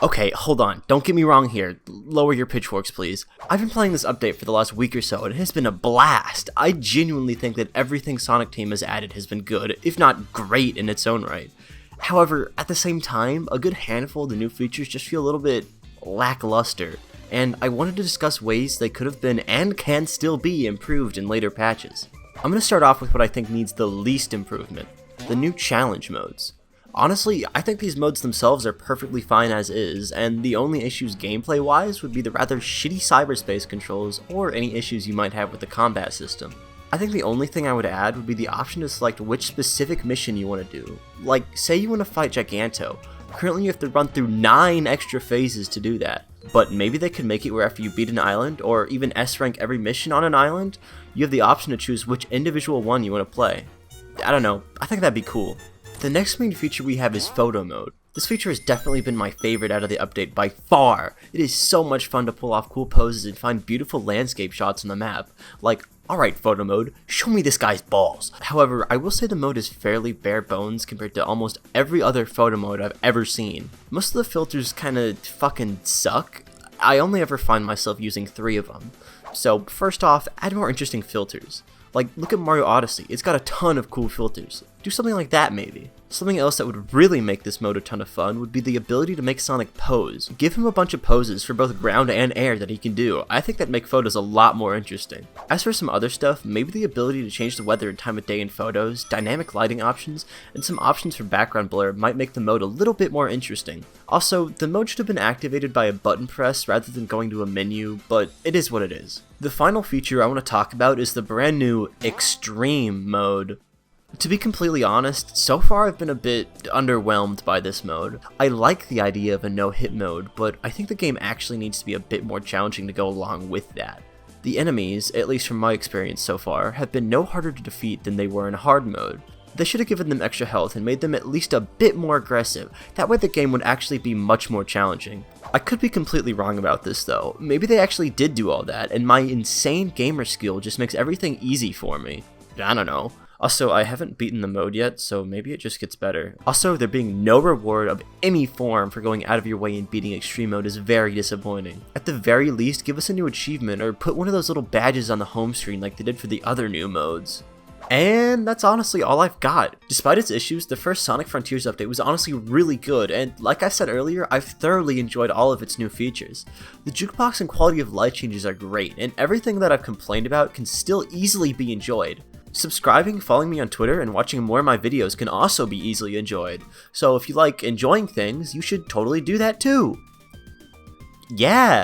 Okay, hold on, don't get me wrong here, lower your pitchforks please. I've been playing this update for the last week or so and it has been a blast. I genuinely think that everything Sonic Team has added has been good, if not great in its own right. However, at the same time, a good handful of the new features just feel a little bit lackluster, and I wanted to discuss ways they could have been and can still be improved in later patches. I'm going to start off with what I think needs the least improvement, the new challenge modes. Honestly, I think these modes themselves are perfectly fine as is, and the only issues gameplay-wise would be the rather shitty cyberspace controls or any issues you might have with the combat system. I think the only thing I would add would be the option to select which specific mission you want to do. Like, say you want to fight Giganto. Currently you have to run through 9 extra phases to do that, but maybe they could make it where after you beat an island, or even S-rank every mission on an island, you have the option to choose which individual one you want to play. I don't know, I think that'd be cool. The next main feature we have is Photo Mode. This feature has definitely been my favorite out of the update by far. It is so much fun to pull off cool poses and find beautiful landscape shots on the map. Like, alright Photo Mode, show me this guy's balls. However, I will say the mode is fairly bare bones compared to almost every other photo mode I've ever seen. Most of the filters kinda fucking suck. I only ever find myself using 3 of them. So, first off, add more interesting filters. Like, look at Mario Odyssey, it's got a ton of cool filters. Do something like that maybe. Something else that would really make this mode a ton of fun would be the ability to make Sonic pose. Give him a bunch of poses for both ground and air that he can do. I think that'd make photos a lot more interesting. As for some other stuff, maybe the ability to change the weather and time of day in photos, dynamic lighting options, and some options for background blur might make the mode a little bit more interesting. Also, the mode should have been activated by a button press rather than going to a menu, but it is what it is. The final feature I want to talk about is the brand new Extreme mode. To be completely honest, so far I've been a bit underwhelmed by this mode. I like the idea of a no-hit mode, but I think the game actually needs to be a bit more challenging to go along with that. The enemies, at least from my experience so far, have been no harder to defeat than they were in hard mode. They should have given them extra health and made them at least a bit more aggressive, that way the game would actually be much more challenging. I could be completely wrong about this though, maybe they actually did do all that, and my insane gamer skill just makes everything easy for me. I don't know. Also, I haven't beaten the mode yet, so maybe it just gets better. Also, there being no reward of any form for going out of your way and beating Extreme mode is very disappointing. At the very least, give us a new achievement or put one of those little badges on the home screen like they did for the other new modes. And that's honestly all I've got. Despite its issues, the first Sonic Frontiers update was honestly really good, and like I said earlier, I've thoroughly enjoyed all of its new features. The jukebox and quality of life changes are great, and everything that I've complained about can still easily be enjoyed. Subscribing, following me on Twitter, and watching more of my videos can also be easily enjoyed. So if you like enjoying things, you should totally do that too. Yeah!